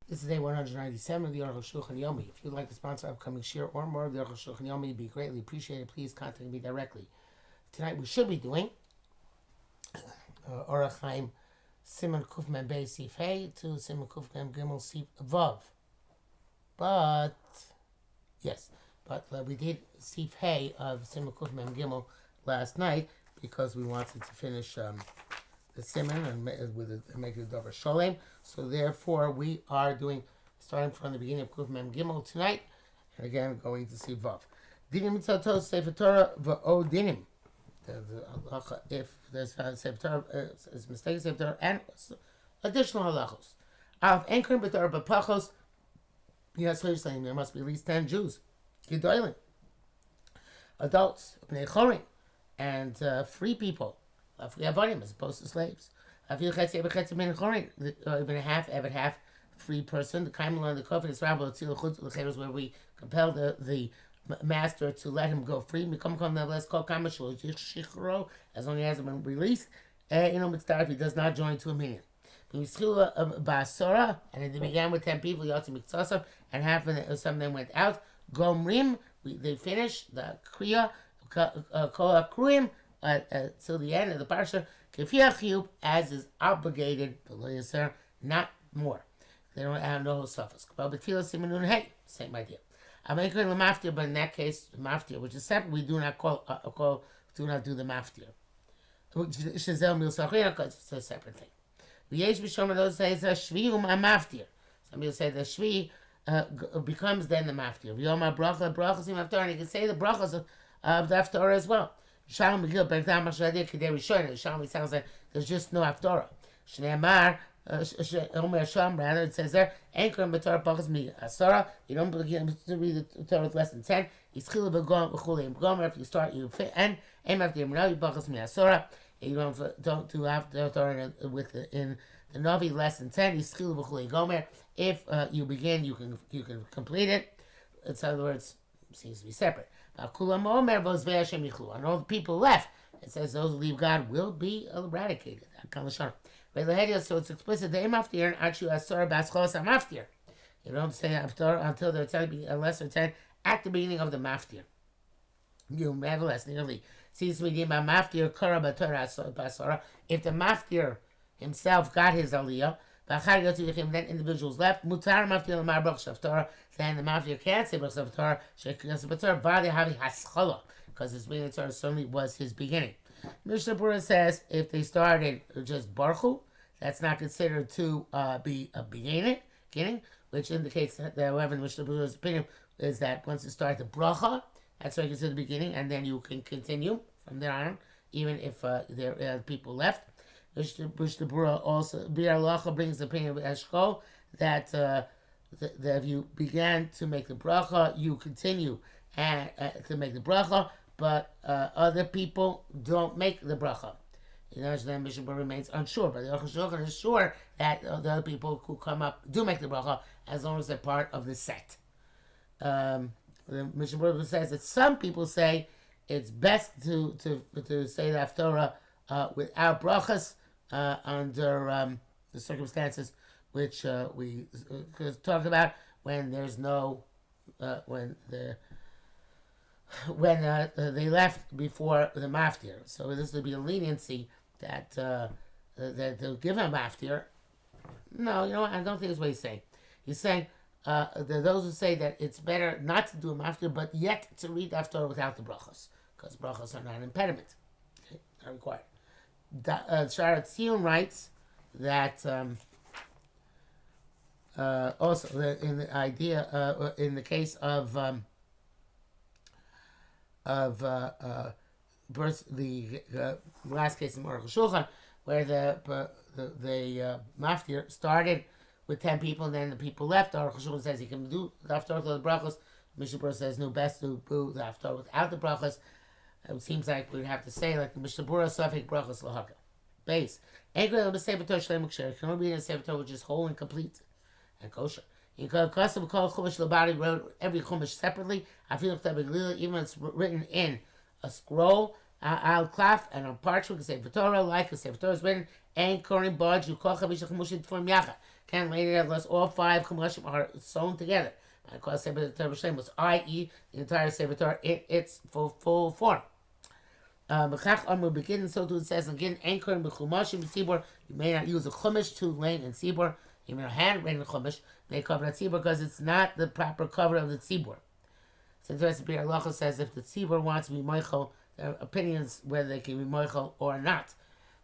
This is day 197 of the Arukh HaShulchan OC. If you'd like to sponsor upcoming shir or more of the Arukh HaShulchan OC, it'd be greatly appreciated. Please contact me directly. Tonight we should be doing Orach Chaim Siman Kuf Mem Beis Sif Hey to Siman Kuf Mem Gimel Sif Vav. But we did Sif Hey of Siman Kuf Mem Gimel last night because we wanted to finish the Siman and make it Dover Sholem. So therefore we are doing, starting from the beginning of Kuf Mem Gimel tonight, and again going to see Vav. Dinim Mitzatos Sefer Torah V'o Dinim. If there's Sefer Torah, it's mistaken Sefer Torah, and additional halachos. Av Enkrim B'Torah B'Pachos, yes, saying there must be at least 10 Jews. Gedolim, adults, Bnei Chorim, and free people. Free avodim as opposed to slaves. Even half free person. The kaimel on the kofin is rabbi tzil where we compel the master to let him go free. As long as he hasn't been released, if he does not join to a minion. And they began with 10 people, and half of them, some of them went out. Gomrim, they finished the kriya, kol akruim, till the end of the parsha, as is obligated, not more. They don't have no suffix. Same idea. I'm making the maftir, but in that case, the maftir, which is separate, we do not do not do the maftir. It's a separate thing. Those say maftir. Some people say the shvi becomes then the maftir. And you can say the brachas of the haftarah as well. Shalom Megillah Bergdam Mashradir Kedei Rishon. Shalom sounds like there's just no haftarah. Shneimar Omer Shalom, rather it says there Anchor B'Torah Pachas Mi Asara. You don't begin to read the Torah with less than 10. Ischil B'Gom B'Chulei B'Gomer. If you start, you fit and after you Pachas Mi Asara. You don't do haftarah in the Navi less than 10. Ischil B'Chulei Gomer. If you begin, you can complete it. In other words, it seems to be separate. And all the people left, it says those who leave God will be eradicated. So it's explicit. You don't say until they're 10, unless they're 10 at the beginning of the maftir. You nevertheless nearly sees me if the maftir himself got his aliyah, then individuals left. Then the maftir can't say Torah because his beginning Torah certainly was his beginning. Mishnah Berurah says if they started just Baruch, that's not considered to be a beginning, which indicates that however Mishnah Berurah's opinion is that once you start the bracha, that's what you consider the beginning, and then you can continue from there on, even if there are people left. Mishnah Berurah also, Bir Halacha brings the opinion of Eshkol that if you began to make the bracha, you continue to make the bracha, but other people don't make the bracha. Then Mishnah Berurah remains unsure, but the Arukh HaShulchan is sure that the other people who come up do make the bracha as long as they're part of the set. The Mishnah Berurah says that some people say it's best to say the haftarah without brachas under the circumstances which we talked about when there's no when they left before the maftir. So this would be a leniency that they'll give him maftir. No, I don't think that's what he's saying. He's saying those who say that it's better not to do a maftir, but yet to read haftarah without the brachas, because brachas are not an impediment, not required. Sharat Tzion writes that also in the idea in the case of the last case in Arukh HaShulchan, where the maftir started with 10 people and then the people left. Arukh HaShulchan says he can do the haftarah with the brachos. Mishnah Berurah says no, best to do the haftarah without the brachos. It seems like we'd have to say, like the Mishnah Berurah, Safek Brachas Lahaka. Base. Angle of the Sefer Torah Shlem Ukshar. It can only be in a Sefer Torah which is whole and complete and kosher. You can custom call Chumash Labari, wrote every Chumash separately. I feel like that even when it's written in a scroll, al klaf, and on parchment, Sefer Torah, like a Sefer Torah is written, and Korim Baj, you call Chavish Chumash Tform Yacha. Can't lay it unless all 5 chumashim are sewn together. Because Sefer Torah was, i.e., the entire Sefer Torah in its full form. B'chach Amr begin, so too it says again, anchoring b'chumashim b'tzibur. You may not use a chumash to lay in tzibur. You may not handwritten chumash. They cover that tzibur because it's not the proper cover of the tzibur. So the recipe halacha says if the tzibur wants to be moichel, there are opinions whether they can be moichel or not.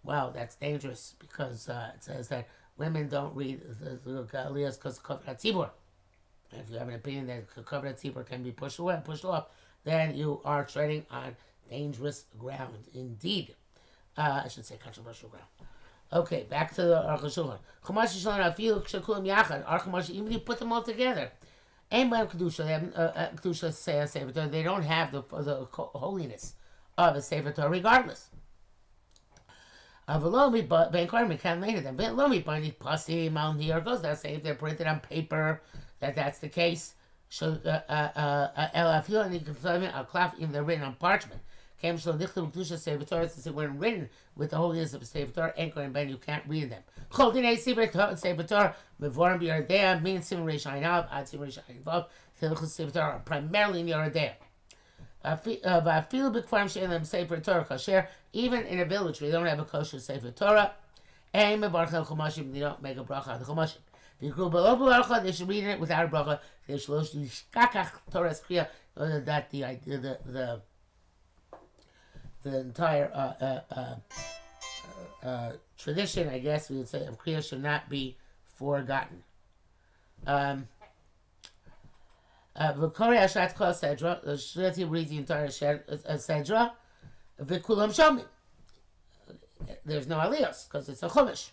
Well, that's dangerous because it says that women don't read the Galilеos because of cover that tzibur. If you have an opinion that cover that tzibur can be pushed away, pushed off, then you are treading on dangerous ground indeed. I should say controversial ground. Okay, back to the Arukh HaShulchan. Chumash Yisrael Afilu Kshakulam Yachad. Arukh HaShulchan, even if you put them all together, Ein B'hem Kedusha. They have Kedusha say a Sefer Torah. They don't have the holiness of a Sefer Torah, regardless. Avalomi, but Ben Karmi can't later them. Ben Lomi, Bani Pasi Mount New York goes. They'll say if they're printed on paper, that's the case. So El Afilu and Al Klaf, even they're written on parchment. Came so Nichlu Kedusha Sefer Torah. Since they weren't written with the holiness of a Sefer Torah, Anchor and Ben, you can't read them. Chol Dinei Sefer Torah Mevorim B'Yardea means Sim Reish Ayin Av Ad Sim Reish Ayin Vav. Hilchos Sefer Torah primarily in Yardea. V'afilu b'kfarim she'en them Sefer Torah kasher. Even in a village where they don't have a kosher Sefer Torah, ein mevarach el chumashim. They don't make a bracha on the chumashim. V'yikru below bracha. They should read it without a bracha. They should yishkakach Torah's kriya. That the entire tradition, I guess we would say, of kriya should not be forgotten. V'korei Hashat Kol Sedra. The Shulchan reads the entire Sedra. V'kulam Shomim. There's no aliyos because it's a chumash.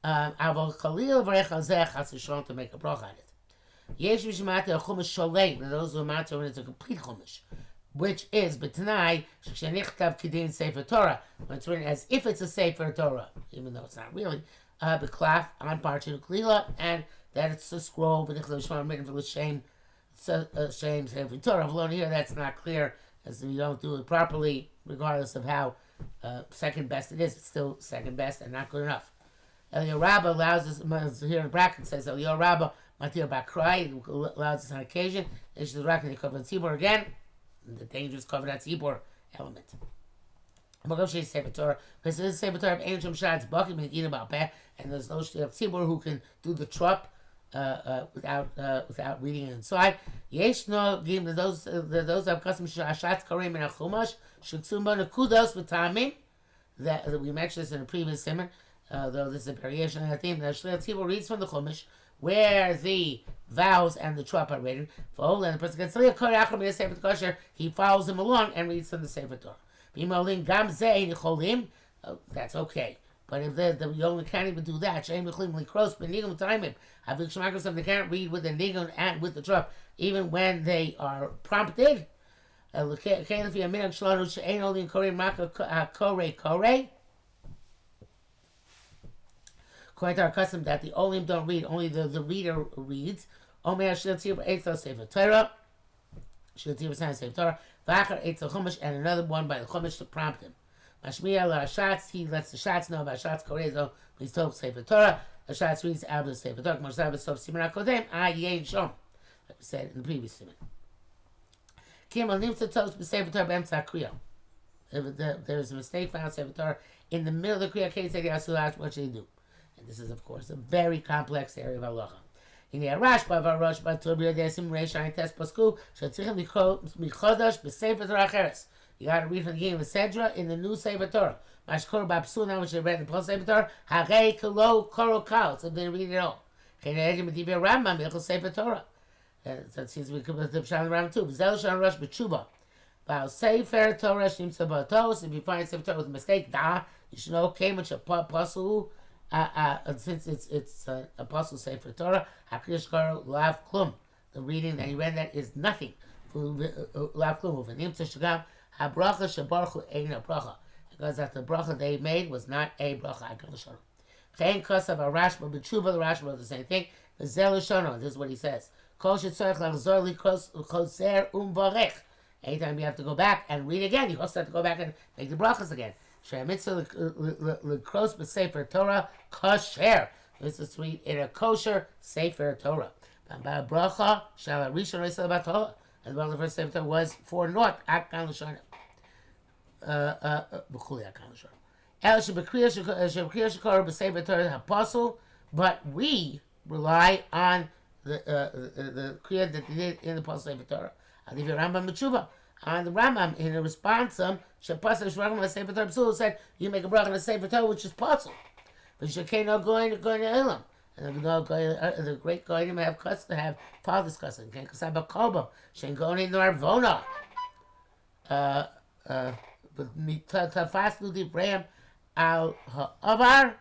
Avol Chalil V'rech Hazeh Chas V'Shalom to make a bracha on it. Yesh V'Shemata a chumash sholem. And those who are matter when it's a complete chumash, which is b'tanai shenichtav kidin Sefer Torah, when it's written as if it's a Sefer Torah, even though it's not really. B'klaf on parchment klila, and that it's a scroll v'nichlo shmar written for the shame Sefer Torah. Alone here, that's not clear, as we don't do it properly, regardless of how second best it is. It's still second best and not good enough. Eliyah Rabbah allows us, here in bracket says Eliyah Rabbah Matir Bakrai allows us on occasion. Ish the Rak and the Tzibur again. The dangerous cover that Tzibur element. Because it's Sefer Torah of ancient Shad's bucket means eat about peh, and there's no Tzibur who can do the trup without reading it inside. Yesh no gim those have custom Shatz Kareim and Chumash Shutzumba Nekudos V'Tamim. That we mentioned this in a previous simon, though this is a variation on that theme. The Tzibur reads from the Chumash where the vows and the trup are written. For all and the person gets Sefer Kosher, he follows him along and reads from the Sefer Torah. That's okay. But if you only can't even do that, they can't read with the nigun and with the trup, even when they are prompted. According to our custom that the Olim don't read, only the reader reads. Omer Shiltir Eitzel Sefer Torah. Shiltir Sefer Torah. V'achar Eitzel Chumash, and another one by the Chumash to prompt him. Mashmiya la Shatz, he lets the Shatz know about Shatz Korezo, please talk Sefer Torah. The Shatz reads out of the Sefer Torah. Moshe Rabbeinu Sof Siman HaKodem, Yein Shom. Like we said in the previous Siman. Kim al Nimtza Tos B'Sefer Torah B'Emtza Kriya. If there's a mistake found in Sefer Torah in the middle of the Kriya, Kei Tzedi Asulat, what should he do? And this is, of course, a very complex area of halacha. In the Rashba, Varoshba, Tobir Desim Reish Ayin Tes Pasku, Shatzichem Michodash B'Sefer Torah Acheres. You got to read from the game of Sedra in the new Sefer Torah. Mashkor Babsuna, which they read in the Post Sefer Torah, Harei Kalo Koro Kal, so they read it all. Chenei Medivir Rambam Milchos Sefer Torah. That seems to be the Pshan Rambam too. Zel Shan Rosh B'Tshuva. Val Sefer Torah Shnim Sabatos. If you find Sefer Torah with a mistake, you should know Kemach Apostle. Since it's Apostle Sefer Torah, Hakrish Karo Lav Klum. The reading that he read that is nothing. Lav Klum. V'nim Teshagam Habracha Shabaruch Eina Bracha. Because that the bracha they made was not a bracha. Chen Kosav Arashba B'Tshuva. The Rashba does the same thing. The Zelushono. This is what he says. Kol Shetzorach Lachzor Li Koser Varech. Anytime you have to go back and read again, you also have to go back and make the brachas again. Shei mitzvah l'kros b'sefer Torah kasher. It's a sweet in a kosher Sefer Torah. Bracha shall Rishon Reisel Batola. And the first Sefer Torah was for naught. Akan L'Shana. B'chuli Akan L'Shana. El Shebekriya Shekor B'Sefer Torah Apostle. But we rely on the kriya that they did in the Apostle Sefer Torah. I'll leave you Rambam B'Tshuva. On the Rambam, in a response, Shepasal Shvargam Sefer Torah Psul said, you make a bracha on the Sefer Torah, which is possible. But Shekeno going to Ilam. And the great Goyim have father's cousin. Ken Kasaba Kobo. Shen going in Narvona. But Tafaslu Dibraham al Ha'avar.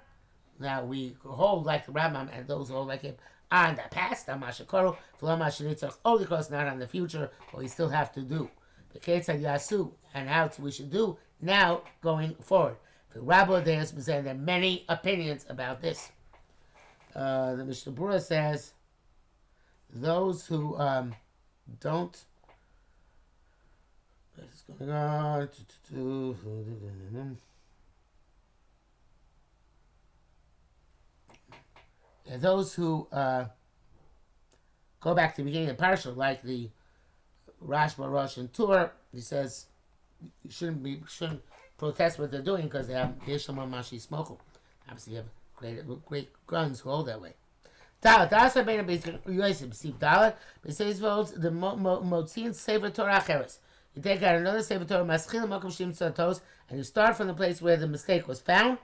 Now we hold like the Rambam and those who hold like him on the past, on Mashakoro, Flamashanitzach, only because not on the future, but we still have to do. The Ketzad Yasu, and how we should do now going forward. The Rabbi Deus, there are many opinions about this. The Mishnah Berurah says, those who don't. What is going on? Those who go back to the beginning of the parsha, like the Rashba Rosh and Tur, he says you shouldn't protest what they're doing because they have Yeshama Mashi Smokel. Obviously, you have great guns who hold that way. Dalet, that's a better basic Yosef. See Dalet, but says the Motzin Sefer Torah Acheres. You take out another Sefer Torah Maschil Mokum Shim Tzatos, and you start from the place where the mistake was found.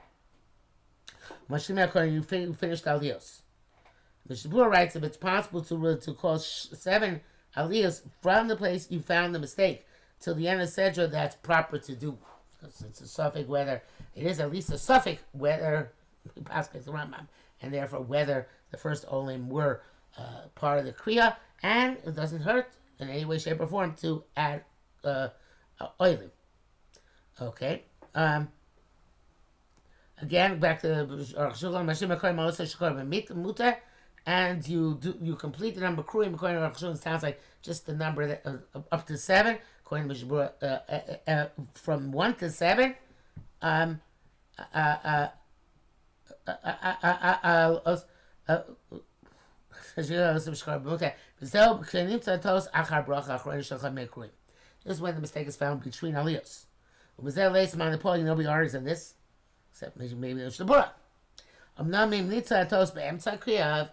Mashlim Akron, you finished Aliyos. Mishnah Berurah writes if it's possible to call 7 Aliyos from the place you found the mistake till the end of Sedra, that's proper to do. Because it's a suffix whether it is at least a suffix whether the Rambam, and therefore whether the first Olim were part of the Kriya, and it doesn't hurt in any way, shape, or form to add Olim. Okay. Again, back to Arukh HaShulchan, and you complete the number Kruim according to Arukh HaShulchan. Sounds like just the number that, up to 7, according to Mishnah Berurah, from 1 to 7. This is when the mistake is found between aliyos. Nobody argues on this, except maybe Mishnah Berurah.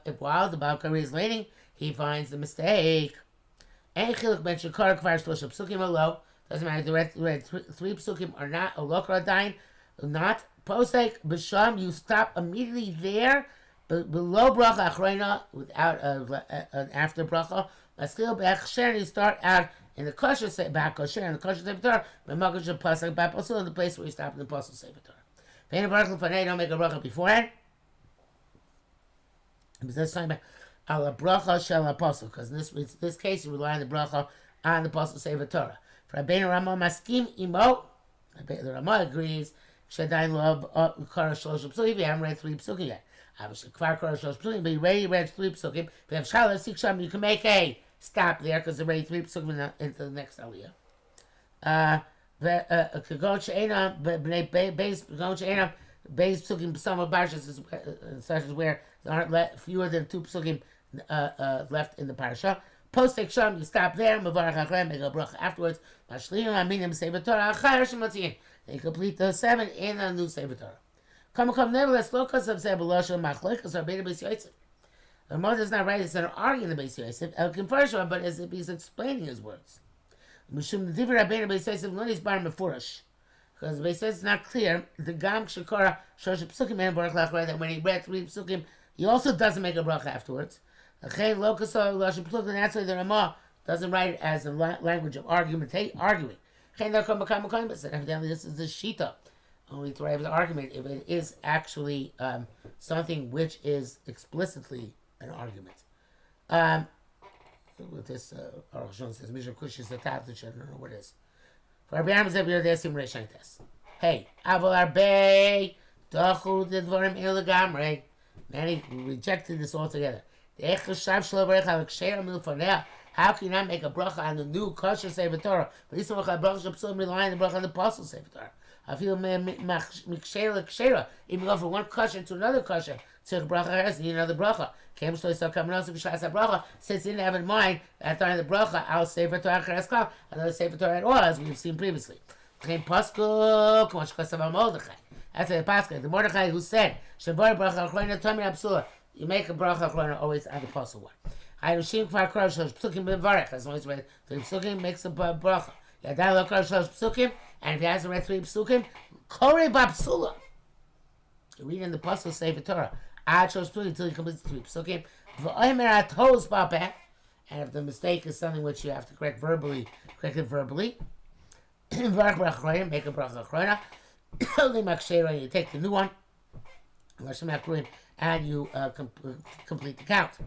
If while the Balkari is leaning, he finds the mistake. Doesn't matter if the read 3 psukim or not, not posek, b'sham, you stop immediately there, below bracha achrona, without an after bracha. Maskil be'achsher, you start out in the kosher back kosher, in the kosher sefer Torah, b'magash pasuk b'aposel, in the place where you stop in the apostle sefer Torah. Ve'en bracha l'fanei, don't make a bracha beforehand. Because that's talking about al bracha shel apostle, because in this case you rely on the bracha on the apostle sefer Torah. For Rabbeinu Ramah maskim imo, the Ramah agrees. Shadayin love kara shlosh psukim. We haven't read 3 psukim yet. Obviously, kvar kara shlosh psukim, but you already read 3 psukim. If you have shalos siksham, you can make a stop there because there are already 3 psukim into the next aliyah. Kagon she'enam b'nei beis psukim b'sama barshas, such as where there aren't fewer than 2 psukim left in the parasha. Post sham, you stop there. Mavarach achrei, make a bracha afterwards. Mashlim aminim sefer Torah achar shematzin. They complete the 7 in a new Sefer Torah. Come, nevertheless, lokas of Sebelosha Machlekas are Beta Beis Yosef. The mother is not right, it's not arguing the Beis Yosef, El Kimfarshah, but as if he's explaining his words. Mishum the Divir Rabbeinu Beis Yosef, Lonis Bar Mefurash. Because the Beis Yosef is not clear, the Gam Shekora Shosh Psukim and Baruch Lachra, that when he read 3 Psukim, he also doesn't make a bracha afterwards. Achein lokas of Losh Psukim, and that's why the Ramah doesn't write it as a language of arguing. But evidently this is the shita. Only to write the argument if it is actually something which is explicitly an argument. With this, Arukh HaShulchan says, Mishra Kush is the Tatlich, I don't know what it is. For Rabbi Amazeb, you're there, Sim Reshantes. Hey, Aval Arbe, Dachu, the Dvorim Ilagamre. Many rejected this altogether. How can you not make a bracha on the new kosher Sefer Torah? But this one bracha relying on the bracha on the apostle Sefer Torah. I feel mikshera kshera. Even go from one kosher to another kosher. Tzich bracha has need another bracha. Came to so coming also b'shas bracha. Since he didn't have in mind at the time of the bracha, I'll sefer Torah cheres kol. Another sefer Torah at all, as we've seen previously. Came pasuk k'mosh kasav Mordechai. That's the pasuk. The Mordechai who said, "Shavar bracha achrona tomin absula." You make a bracha achrona always on the pasuk one. I Shim kvar kol shlosh psukim bevarech. As long as you read 3 psukim, makes a bracha. Yadai lo kol shlosh psukim, and if he hasn't read 3 psukim, korei b'psula. You read in the pasuk sefer Torah. Ad shlosh psukim until he completes 3 psukim. V'omer atos ba'peh. And if the mistake is something which you have to correct verbally, correct it verbally. Varach bracha achrona, make a bracha achrona. You take the new one, and you complete the count.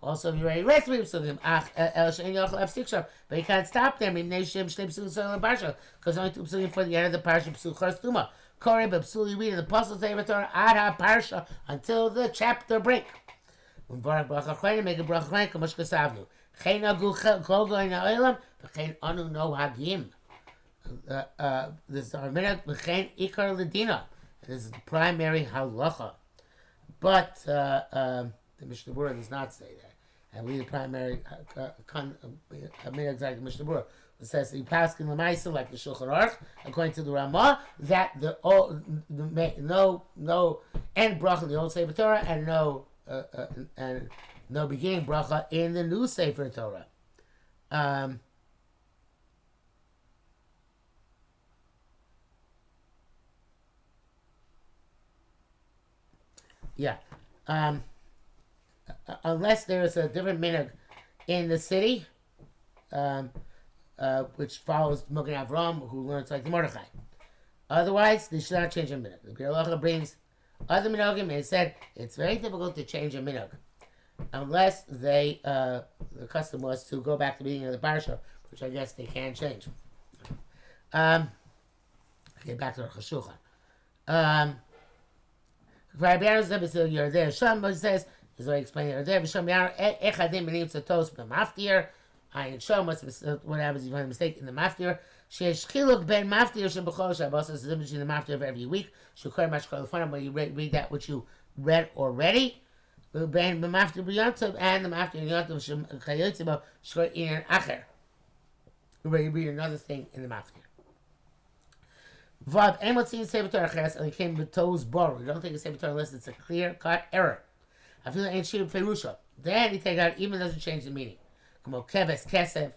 Also, if you already read 3 psukim, but you can't stop them because only 2 psukim for the end of the parsha psuk chastuma. Korei b'psul, you read in the Apostle Sefer Torah ad ha-parsha until the chapter break. Make a bracha achrona, k'mosh kasavnu. Chein agu kol goyin ha'olam, v'chein anu no hagim. This is our minute v'chein ikar ledina. This is the primary halacha. But the Mishnah Berurah does not say that. And we the primary minute exactly Mishnah Berurah. It says you pass in the Lamaisa like the Shulchan Aruch, according to the Ramah, that no end bracha in the old Sefer Torah and no beginning bracha in the new Sefer Torah. Yeah. Unless there is a different minhag in the city, which follows Mogen Avram, who learns like the Mordechai. Otherwise, they should not change a minhag. The Bir Halacha brings other minhagim, and it said it's very difficult to change a minhag unless the custom was to go back to the beginning of the parsha, which I guess they can change. Get back to Arukh HaShulchan. You're there. Sham says, as I explained, you're there. Sham Yar Echadim believes a toast b'maftir. I show what happens if you find a mistake in the maftir. She's chiluk ben maftir shebachol shabbos is the difference between the maftir of every week. Shukar mashkol fun when you read that which you read already. Ben maftir b'yontav and the maftir b'yontav shem chayotzim shkor in acher. Where you read another thing in the maftir. Vav emotzin sefer Torah cheres and it came with toes bar. You don't think a sefer Torah unless it's a clear-cut error. I feel ain't shir ferusha. Then you take out even doesn't change the meaning. Como keves kesef,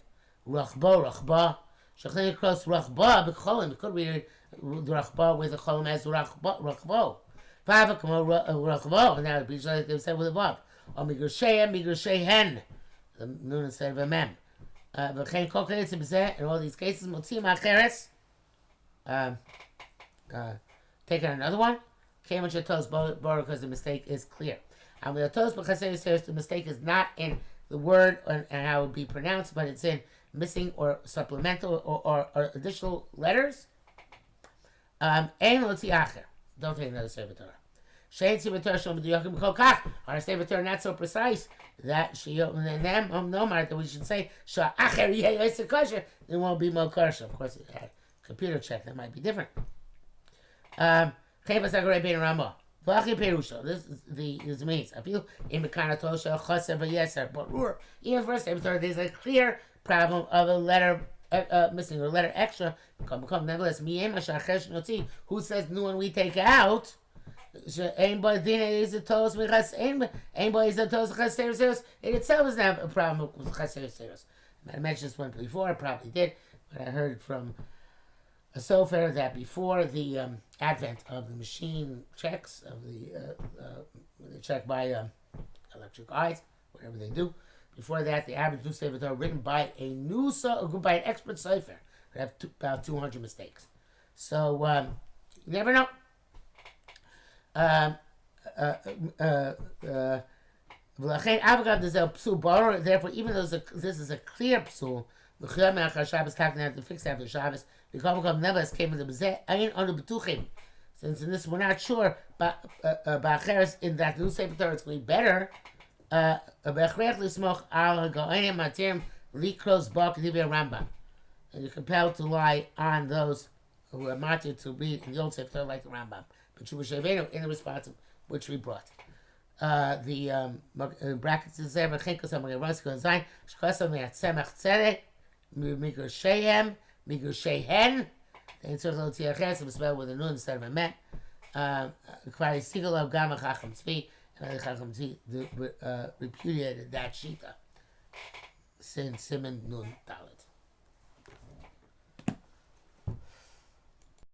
rachbo rachba. Shachlin across rachba b'cholim. You could read it rachba with a cholim as rachbo. Vava como rachbo. And now it'd be like they said with a vav. Or migrashei hen. The nun instead of a mem. V'chein kol kedes b'zeh. In all these cases, motzim acheres. Take out another one. Came with your toes bar because the mistake is clear. And with the toes because the mistake is not in the word and how it would be pronounced, but it's in missing or supplemental or additional letters. Don't take another Sefer Torah. Shein Sefer Torah shom b'diyakim b'kol kach. Our Sefer Torah not so precise that no matter that we should say sha'acher yeh yosef kosher. There won't be more kosher. Of course, it had computer check that might be different. This means I feel in but even first there's a clear problem of a letter missing or a letter extra. Nevertheless, who says new one we take out? It itself is not a problem with chaser. I mentioned this one before, I probably did, but I heard from a sofer that before the advent of the machine checks, of they check by electric eyes, whatever they do, before that the average new sefer Torah written by by an expert sofer would have about 200 mistakes. So you never know. Therefore, even though this is a clear psul, to fix after Shabbos, nevertheless came with the since in this we're not sure, but in that new Sefer Torah it's going to be better. and you're compelled to lie on those who are martyred to read in Yom Sefer like the Rambam. But you were Shevenu in the response of which we brought. The brackets is there, V'chinkos HaMagirosiko and Zayin, Shkosam Me'atzemach Tzedek, Migushehem, Migushehen, the Yitzhak Lo Tziaches, was spelled with a nun instead of a met. Kvari Sigalo Gama Chacham Tzvi, and Chacham Tzvi repudiated that Shita since Simon Nun Taf.